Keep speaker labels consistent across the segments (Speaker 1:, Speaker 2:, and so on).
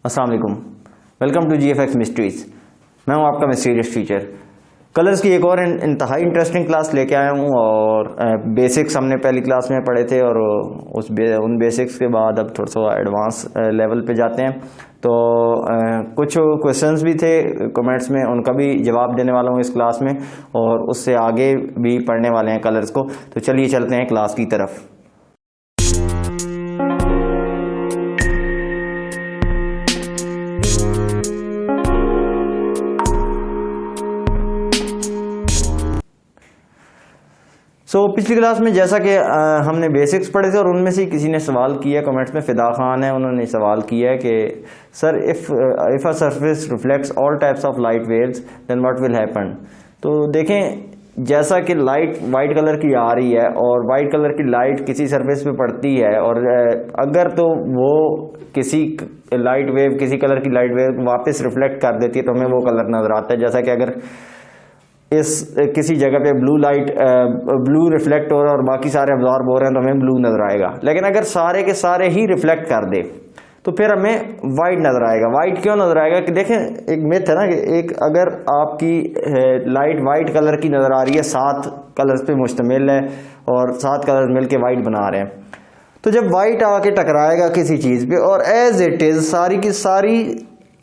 Speaker 1: अस्सलाम वालेकुम, welcome to GFX mysteries. मैं हूं आपका मिस्टीरियस टीचर। कलर्स की एक और इंतहाई इंटरेस्टिंग क्लास लेके आया हूं और बेसिक्स हमने पहली क्लास में पढ़े थे और उन बेसिक्स के बाद अब थोड़ा सा एडवांस लेवल पे जाते हैं। तो कुछ क्वेश्चंस भी थे कमेंट्स में, उनका भी जवाब देने वाला हूं इस क्लास में और उससे आगे भी पढ़ने वाले हैं कलर्स को। तो चलिए चलते हैं क्लास की तरफ। पिछली क्लास में जैसा कि हमने बेसिक्स पढ़े थे और उनमें से किसी ने सवाल किया कमेंट्स में, फिदा खान है, उन्होंने सवाल किया है कि sir if a surface reflects all types of light waves then what will happen. तो देखें, जैसा कि लाइट वाइट कलर की आ रही है और वाइट कलर की लाइट किसी सरफेस पे पड़ती है और अगर तो वो किसी लाइट वेव, किसी कलर की लाइट वेव वापस रिफ्लेक्ट कर देती है तो हमें वो कलर नज़र आता है। जैसा कि अगर इस किसी जगह पे ब्लू रिफ्लेक्ट हो रहा है और बाकी सारे अब्जॉर्ब हो रहे हैं तो हमें ब्लू नजर आएगा। लेकिन अगर सारे के सारे ही रिफ्लेक्ट कर दे तो फिर हमें वाइट नजर आएगा। वाइट क्यों नजर आएगा कि देखें, एक मिथ है ना कि एक अगर आपकी लाइट वाइट कलर की नजर आ रही है, 7 कलर्स पे मुश्तमिल है और 7 कलर मिलके वाइट बना रहे हैं, तो जब वाइट आके टकराएगा किसी चीज पे और एज इट इज सारी की सारी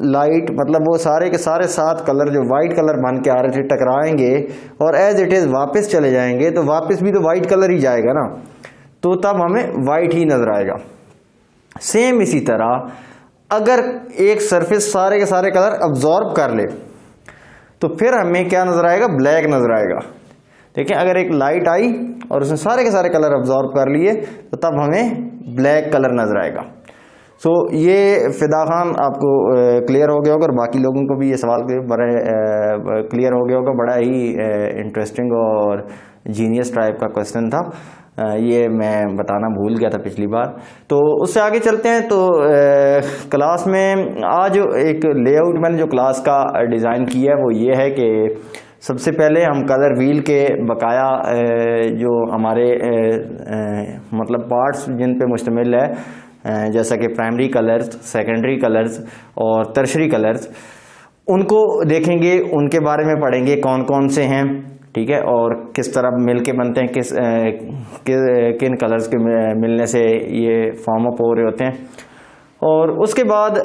Speaker 1: लाइट, मतलब वो सारे के सारे 7 कलर जो वाइट कलर बन के आ रहे थे टकराएंगे और एज इट इज वापस चले जाएंगे, तो वापस भी तो वाइट कलर ही जाएगा ना, तो तब हमें वाइट ही नजर आएगा। सेम इसी तरह अगर एक सरफेस सारे के सारे कलर अब्जॉर्ब कर ले तो फिर हमें क्या नजर आएगा? ब्लैक नजर आएगा। देखिए, अगर एक लाइट आई और उसने सारे के सारे कलर अब्जॉर्ब कर लिए तो तब हमें ब्लैक कलर नजर आएगा। ये फिदा खान आपको क्लियर हो गया होगा और बाकी लोगों को भी ये सवाल बड़ा क्लियर हो गया होगा। बड़ा ही इंटरेस्टिंग और जीनियस टाइप का क्वेश्चन था, ये मैं बताना भूल गया था पिछली बार। तो उससे आगे चलते हैं। तो क्लास में आज एक लेआउट मैंने जो क्लास का डिज़ाइन किया है वो ये है कि सबसे पहले हम कलर व्हील के बकाया जो हमारे मतलब पार्ट्स जिन पे मुश्तमिल है, जैसा कि प्राइमरी कलर्स, सेकेंडरी कलर्स और टर्शरी कलर्स, उनको देखेंगे, उनके बारे में पढ़ेंगे कौन कौन से हैं, ठीक है, और किस तरह मिलके बनते हैं, किन कलर्स के मिलने से ये फॉर्म अप हो रहे होते हैं। और उसके बाद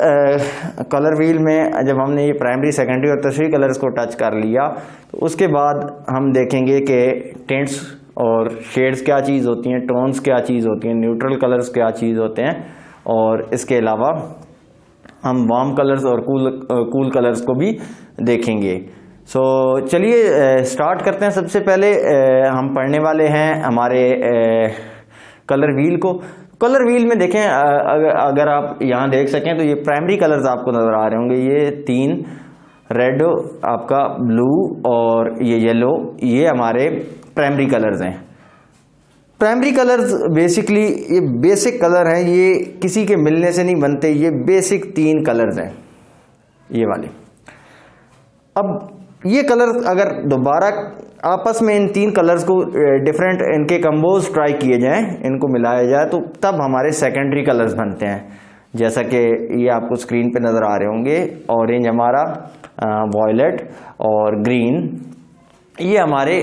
Speaker 1: कलर व्हील में जब हमने ये प्राइमरी, सेकेंडरी और टर्शरी कलर्स को टच कर लिया तो उसके बाद हम देखेंगे कि टिंट्स और शेड्स क्या चीज़ होती हैं, टोन्स क्या चीज़ होती हैं, न्यूट्रल कलर्स क्या चीज़ होते हैं, और इसके अलावा हम वार्म कलर्स और कूल कलर्स को भी देखेंगे। चलिए स्टार्ट करते हैं। सबसे पहले हम पढ़ने वाले हैं हमारे कलर व्हील को। कलर व्हील में देखें, अगर आप यहाँ देख सकें तो ये प्राइमरी कलर्स आपको नज़र आ रहे होंगे, ये 3 रेड, आपका ब्लू और ये येलो, ये हमारे प्राइमरी कलर्स हैं। प्राइमरी कलर्स बेसिकली ये बेसिक कलर हैं, ये किसी के मिलने से नहीं बनते, ये बेसिक 3 कलर्स हैं ये वाले। अब ये कलर अगर दोबारा आपस में इन 3 कलर्स को डिफरेंट इनके कंबोज ट्राई किए जाएं, इनको मिलाया जाए, तो तब हमारे सेकेंडरी कलर्स बनते हैं। जैसा कि ये आपको स्क्रीन पे नज़र आ रहे होंगे, ऑरेंज हमारा, वॉयलेट और ग्रीन, ये हमारे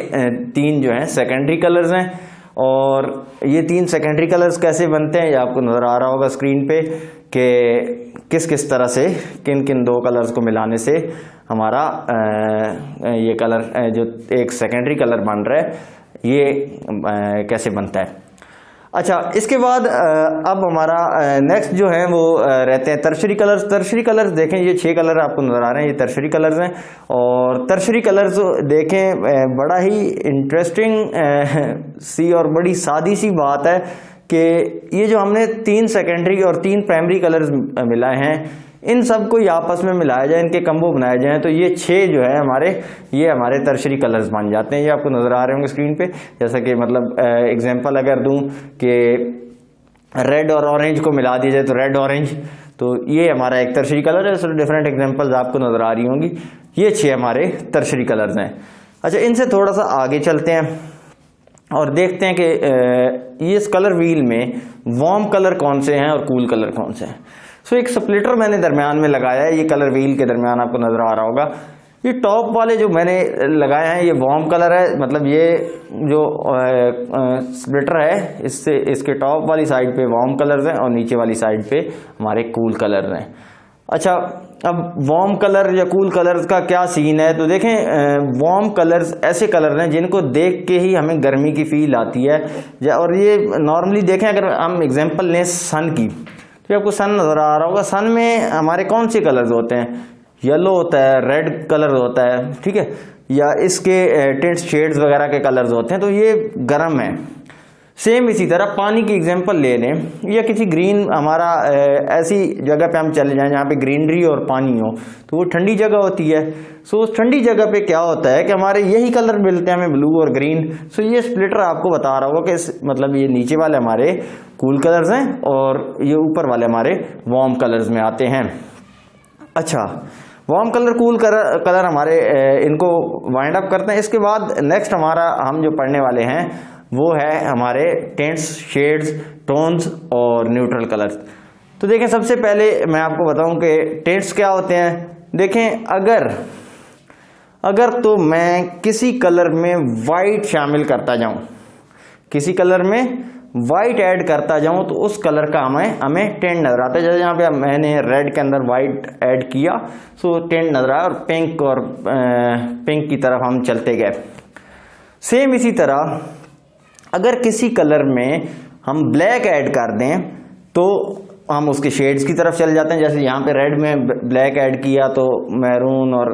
Speaker 1: 3 जो हैं सेकेंडरी कलर्स हैं। और ये 3 सेकेंडरी कलर्स कैसे बनते हैं ये आपको नज़र आ रहा होगा स्क्रीन पे कि किस किस तरह से, किन किन 2 कलर्स को मिलाने से हमारा ये कलर जो एक सेकेंडरी कलर बन रहा है ये कैसे बनता है। अच्छा, इसके बाद अब हमारा नेक्स्ट जो है वो रहते हैं टर्शरी कलर्स। टर्शरी कलर्स देखें, ये 6 कलर आपको नज़र आ रहे हैं, ये टर्शरी कलर्स हैं। और टर्शरी कलर्स देखें, बड़ा ही इंटरेस्टिंग सी और बड़ी सादी सी बात है कि ये जो हमने 3 सेकेंडरी और 3 प्राइमरी कलर्स मिलाए हैं, इन सब को आपस में मिलाया जाए, इनके कम्बो बनाए जाएं, तो ये 6 जो है ये हमारे टर्शरी कलर्स बन जाते हैं। ये आपको नज़र आ रहे होंगे स्क्रीन पे। जैसा कि मतलब एग्जांपल अगर दूं कि रेड और ऑरेंज को मिला दिया जाए तो रेड ऑरेंज, तो ये हमारा एक टर्शरी कलर है। डिफरेंट एग्जांपल्स आपको नज़र आ रही होंगी। ये 6 हमारे टर्शरी कलर्स हैं। अच्छा, इनसे थोड़ा सा आगे चलते हैं और देखते हैं कि इस कलर व्हील में वार्म कलर कौन से हैं और कूल कलर कौन से हैं। सो एक स्प्लिटर मैंने दरमियान में लगाया है, ये कलर व्हील के दरमियान आपको नजर आ रहा होगा। ये टॉप वाले जो मैंने लगाए हैं ये वार्म कलर है, मतलब ये जो स्प्लिटर है इससे इसके टॉप वाली साइड पे वार्म कलर्स हैं और नीचे वाली साइड पे हमारे कूल कलर हैं। अच्छा, अब वार्म कलर या कूल कलर्स का क्या सीन है, तो देखें वार्म कलर्स ऐसे कलर हैं जिनको देख के ही हमें गर्मी की फील आती है। और ये नॉर्मली देखें, अगर हम एग्जांपल लें सन की, तो आपको सन नजर आ रहा होगा। सन में हमारे कौन से कलर्स होते हैं, येलो होता है, रेड कलर होता है, ठीक है, या इसके टिंट शेड्स वगैरह के कलर्स होते हैं, तो ये गर्म है। सेम इसी तरह पानी की एग्जांपल ले लें, या किसी ग्रीन हमारा ऐसी जगह पे हम चले जाएं जहाँ पे ग्रीनरी और पानी हो, तो वो ठंडी जगह होती है। सो उस ठंडी जगह पे क्या होता है कि हमारे यही कलर मिलते हैं हमें, ब्लू और ग्रीन। सो ये स्प्लिटर आपको बता रहा होगा कि मतलब ये नीचे वाले हमारे कूल कलर्स हैं और ये ऊपर वाले हमारे वार्म कलर्स में आते हैं। अच्छा, वार्म कलर कूल कलर हमारे इनको वाइंड अप करते हैं। इसके बाद नेक्स्ट हमारा हम जो पढ़ने वाले हैं वो है हमारे टिंट्स, शेड्स, टोन्स और न्यूट्रल कलर्स। तो देखें, सबसे पहले मैं आपको बताऊं कि टिंट्स क्या होते हैं। देखें, अगर तो मैं किसी कलर में वाइट शामिल करता जाऊं, किसी कलर में वाइट ऐड करता जाऊं, तो उस कलर का हमें टिंट नजर आता है। जैसे यहाँ पे मैंने रेड के अंदर वाइट ऐड किया, सो टिंट नजर आया, और पिंक की तरफ हम चलते गए। सेम इसी तरह अगर किसी कलर में हम ब्लैक ऐड कर दें तो हम उसके शेड्स की तरफ चले जाते हैं। जैसे यहाँ पे रेड में ब्लैक ऐड किया तो मैरून, और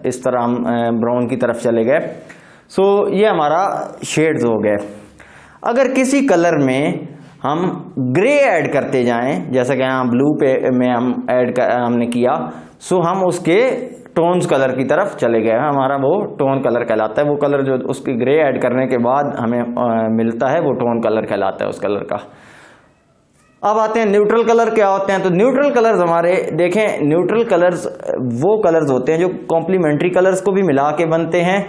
Speaker 1: इस तरह हम ब्राउन की तरफ चले गए। सो ये हमारा शेड्स हो गए। अगर किसी कलर में हम ग्रे ऐड करते जाएं, जैसा कि यहाँ ब्लू पे में हम हमने किया, सो हम उसके टोन्स कलर की तरफ चले गए, हमारा वो टोन कलर कहलाता है। वो कलर जो उसकी ग्रे ऐड करने के बाद हमें मिलता है वो टोन कलर कहलाता है उस कलर का। अब आते हैं न्यूट्रल कलर क्या होते हैं। तो न्यूट्रल कलर्स हमारे देखें, न्यूट्रल कलर्स वो कलर्स होते हैं जो कॉम्प्लीमेंट्री कलर्स को भी मिला के बनते हैं,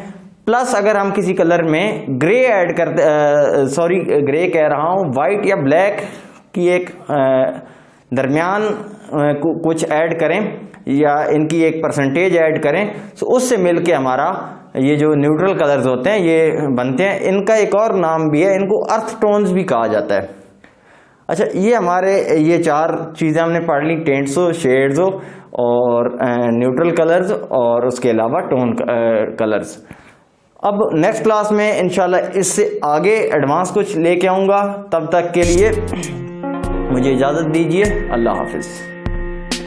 Speaker 1: प्लस अगर हम किसी कलर में ग्रे ऐड करते ग्रे कह रहा हूं, वाइट या ब्लैक की एक दरमियान कुछ ऐड करें या इनकी एक परसेंटेज ऐड करें, तो उससे मिलके हमारा ये जो न्यूट्रल कलर्स होते हैं ये बनते हैं। इनका एक और नाम भी है, इनको अर्थ टोन्स भी कहा जाता है। अच्छा, ये हमारे ये चार चीज़ें हमने पढ़ ली, टिंट्स हो, शेड्स हो और न्यूट्रल कलर्स, और उसके अलावा टोन कलर्स। अब नेक्स्ट क्लास में इंशाल्लाह इससे आगे एडवांस कुछ लेके आऊँगा। तब तक के लिए मुझे इजाज़त दीजिए। अल्लाह हाफिज़।